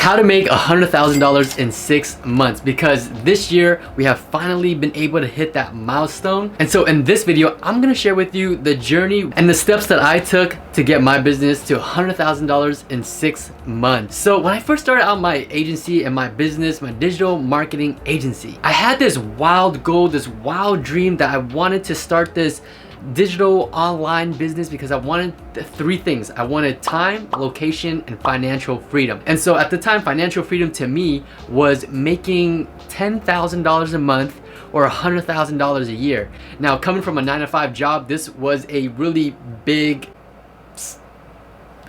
how to make $100,000 in 6 months, because this year we have finally been able to hit that milestone. And so in this video, I'm gonna share with you the journey and the steps that I took to get my business to $100,000 in 6 months. So when I first started out my agency and my business, my digital marketing agency, I had this wild goal, this wild dream that I wanted to start this digital online business because I wanted three things. I wanted time, location, and financial freedom. And so at the time, financial freedom to me was making $10,000 a month or $100,000 a year. Now, coming from a 9-to-5 job, this was a really big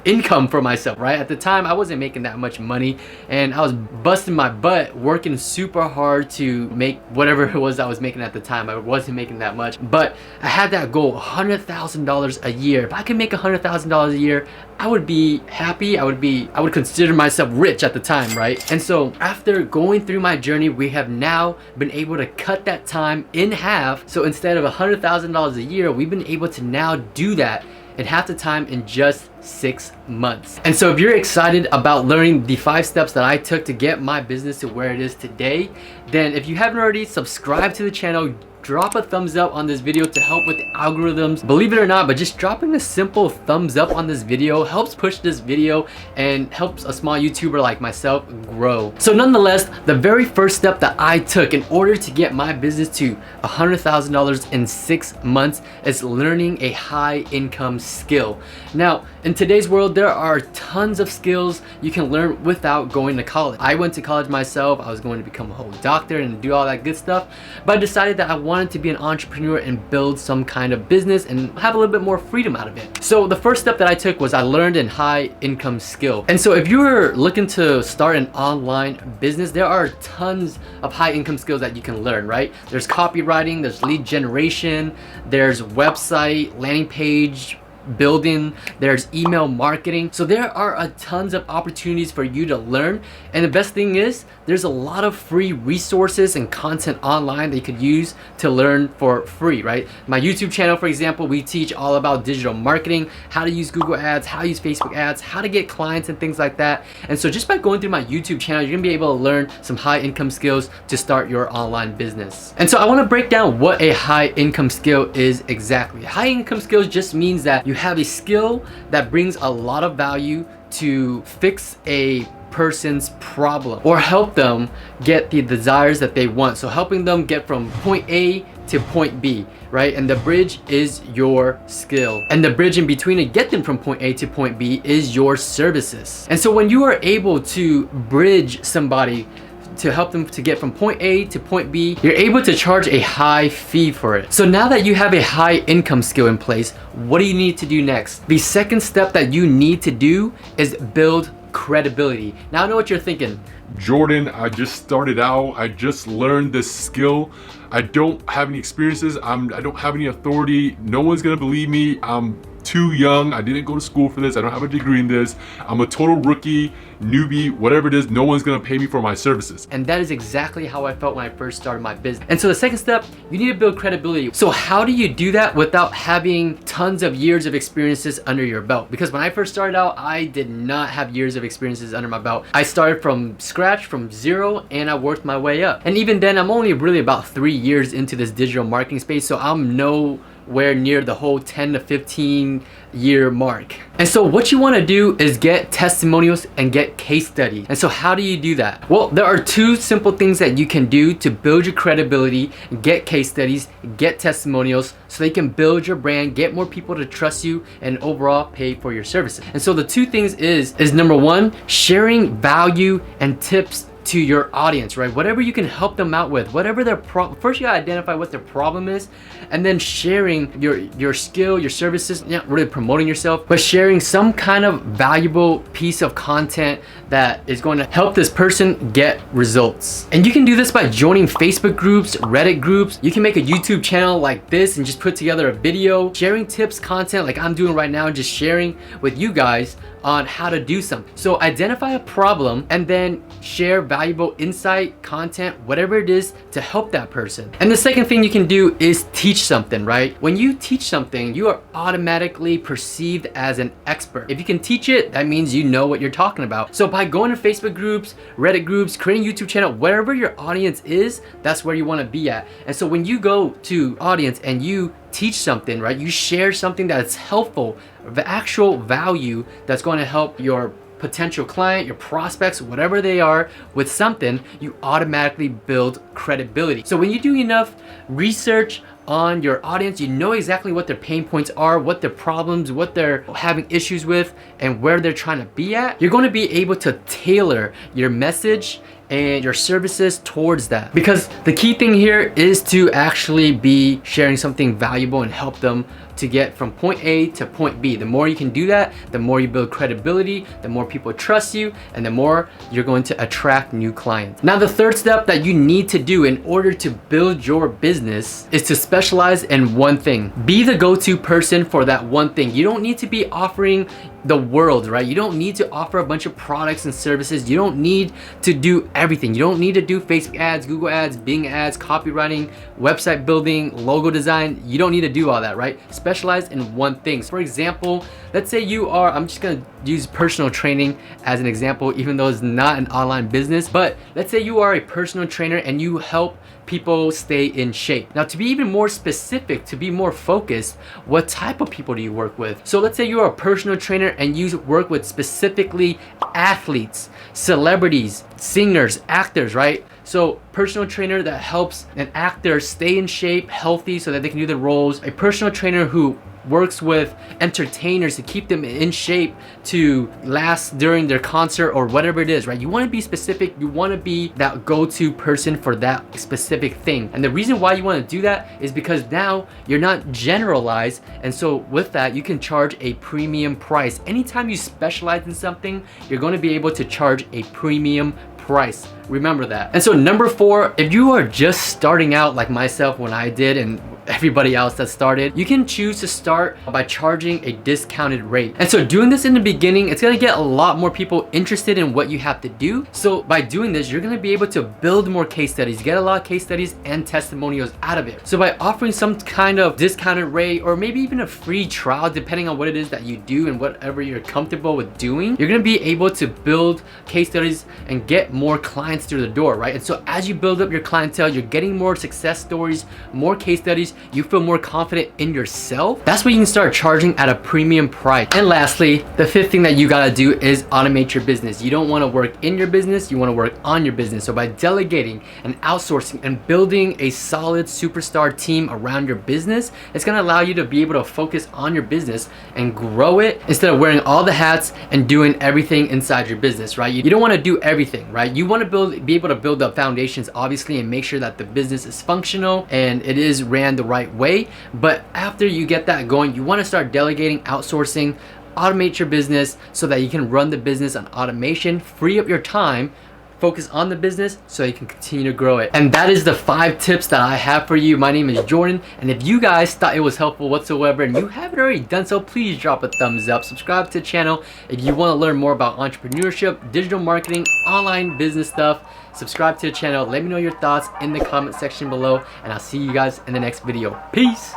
income for myself, right? At the time, I wasn't making that much money and I was busting my butt working super hard to make whatever it was I was making at the time. I wasn't making that much, but I had that goal, $100,000 a year. If I could make $100,000 a year, I would be happy. I would consider myself rich at the time, right? And so after going through my journey, we have now been able to cut that time in half. So instead of $100,000 a year, we've been able to now do that in half the time in just 6 months. And so if you're excited about learning the 5 steps that I took to get my business to where it is today, then if you haven't already, subscribe to the channel, drop a thumbs up on this video to help with the algorithms. Believe it or not, but just dropping a simple thumbs up on this video helps push this video and helps a small YouTuber like myself grow. So nonetheless, the very first step that I took in order to get my business to $100,000 in 6 months is learning a high income skill. Now, in today's world, there are tons of skills you can learn without going to college. I went to college myself. I was going to become a whole doctor and do all that good stuff, but I decided that I wanted to be an entrepreneur and build some kind of business and have a little bit more freedom out of it. So the first step that I took was I learned a high income skill. And so if you're looking to start an online business, there are tons of high income skills that you can learn, right? There's copywriting, there's lead generation, there's website, landing page building, there's email marketing. So there are a tons of opportunities for you to learn, and the best thing is there's a lot of free resources and content online that you could use to learn for free, right? My YouTube channel, for example, we teach all about digital marketing, how to use Google ads, how to use Facebook ads, how to get clients and things like that. And so just by going through my YouTube channel, you're gonna be able to learn some high income skills to start your online business. And so I want to break down what a high income skill is exactly. High income skills just means that you have a skill that brings a lot of value to fix a person's problem or help them get the desires that they want. So helping them get from point A to point B, right? And the bridge is your skill. And the bridge in between to get them from point A to point B is your services. And so when you are able to bridge somebody to help them to get from point A to point B, you're able to charge a high fee for it. So now that you have a high income skill in place, what do you need to do next? The second step that you need to do is build credibility. Now I know what you're thinking. Jordan, I just started out. I just learned this skill. I don't have any experiences. I don't have any authority. No one's gonna believe me. I'm too young. I didn't go to school for this. I don't have a degree in this. I'm a total rookie, newbie, whatever it is. No one's gonna pay me for my services. And that is exactly how I felt when I first started my business. And so the second step, you need to build credibility. So how do you do that without having tons of years of experiences under your belt? Because when I first started out, I did not have years of experiences under my belt. I started from scratch, from zero, and I worked my way up. And even then, I'm only really about 3 years into this digital marketing space, so I'm nowhere near the whole 10 to 15 year mark. And so what you want to do is get testimonials and get case studies. And so how do you do that? Well, there are 2 simple things that you can do to build your credibility, get case studies, get testimonials, so they can build your brand, get more people to trust you, and overall pay for your services. And so the 2 things is number 1, sharing value and tips to your audience, right? Whatever you can help them out with, whatever their problem. First, you gotta identify what their problem is, and then sharing your skill, your services, not really promoting yourself, but sharing some kind of valuable piece of content that is going to help this person get results. And you can do this by joining Facebook groups, Reddit groups. You can make a YouTube channel like this and just put together a video, sharing tips, content like I'm doing right now, just sharing with you guys on how to do something. So identify a problem and then share valuable insight, content, whatever it is to help that person. And the second thing you can do is teach something, right? When you teach something, you are automatically perceived as an expert. If you can teach it, that means you know what you're talking about. So by going to Facebook groups, Reddit groups, creating a YouTube channel, wherever your audience is, that's where you want to be at. And so when you go to audience and you teach something, right? You share something that's helpful, the actual value that's going to help your potential client, your prospects, whatever they are, with something, you automatically build credibility. So when you do enough research on your audience, you know exactly what their pain points are, what their problems, what they're having issues with, and where they're trying to be at. You're going to be able to tailor your message and your services towards that. Because the key thing here is to actually be sharing something valuable and help them to get from point A to point B. The more you can do that, the more you build credibility, the more people trust you, and the more you're going to attract new clients. Now, the third step that you need to do in order to build your business is to specialize in one thing. Be the go-to person for that one thing. You don't need to be offering the world, right? You don't need to offer a bunch of products and services. You don't need to do everything. You don't need to do Facebook ads, Google ads, Bing ads, copywriting, website building, logo design. You don't need to do all that, right? Specialize in one thing. For example, let's say you are, I'm just gonna use personal training as an example, even though it's not an online business, but let's say you are a personal trainer and you help people stay in shape. Now, to be even more specific, to be more focused, what type of people do you work with? So let's say you're a personal trainer and you work with specifically athletes, celebrities, singers, actors, right? So personal trainer that helps an actor stay in shape, healthy, so that they can do the roles. A personal trainer who works with entertainers to keep them in shape to last during their concert or whatever it is, right? You want to be specific. You want to be that go-to person for that specific thing. And the reason why you want to do that is because now you're not generalized. And so with that, you can charge a premium price. Anytime you specialize in something, you're going to be able to charge a premium price. Remember that. And so number 4, if you are just starting out like myself when I did and everybody else that started, you can choose to start by charging a discounted rate. And so doing this in the beginning, it's gonna get a lot more people interested in what you have to do. So by doing this, you're gonna be able to build more case studies, get a lot of case studies and testimonials out of it. So by offering some kind of discounted rate or maybe even a free trial, depending on what it is that you do and whatever you're comfortable with doing, you're gonna be able to build case studies and get more clients through the door, right? And so as you build up your clientele, you're getting more success stories, more case studies, you feel more confident in yourself. That's when you can start charging at a premium price. And lastly, the 5th thing that you gotta do is automate your business. You don't wanna work in your business, you wanna work on your business. So by delegating and outsourcing and building a solid superstar team around your business, it's gonna allow you to be able to focus on your business and grow it instead of wearing all the hats and doing everything inside your business, right? You don't wanna do everything, right? You wanna be able to build up foundations, obviously, and make sure that the business is functional and it is ran the right way. But after you get that going, you want to start delegating, outsourcing, automate your business so that you can run the business on automation, free up your time, focus on the business so you can continue to grow it. And that is the 5 tips that I have for you. My name is Jordan, and if you guys thought it was helpful whatsoever and you haven't already done so, please drop a thumbs up, subscribe to the channel if you want to learn more about entrepreneurship, digital marketing, online business stuff. Subscribe to the channel, let me know your thoughts in the comment section below, and I'll see you guys in the next video. Peace.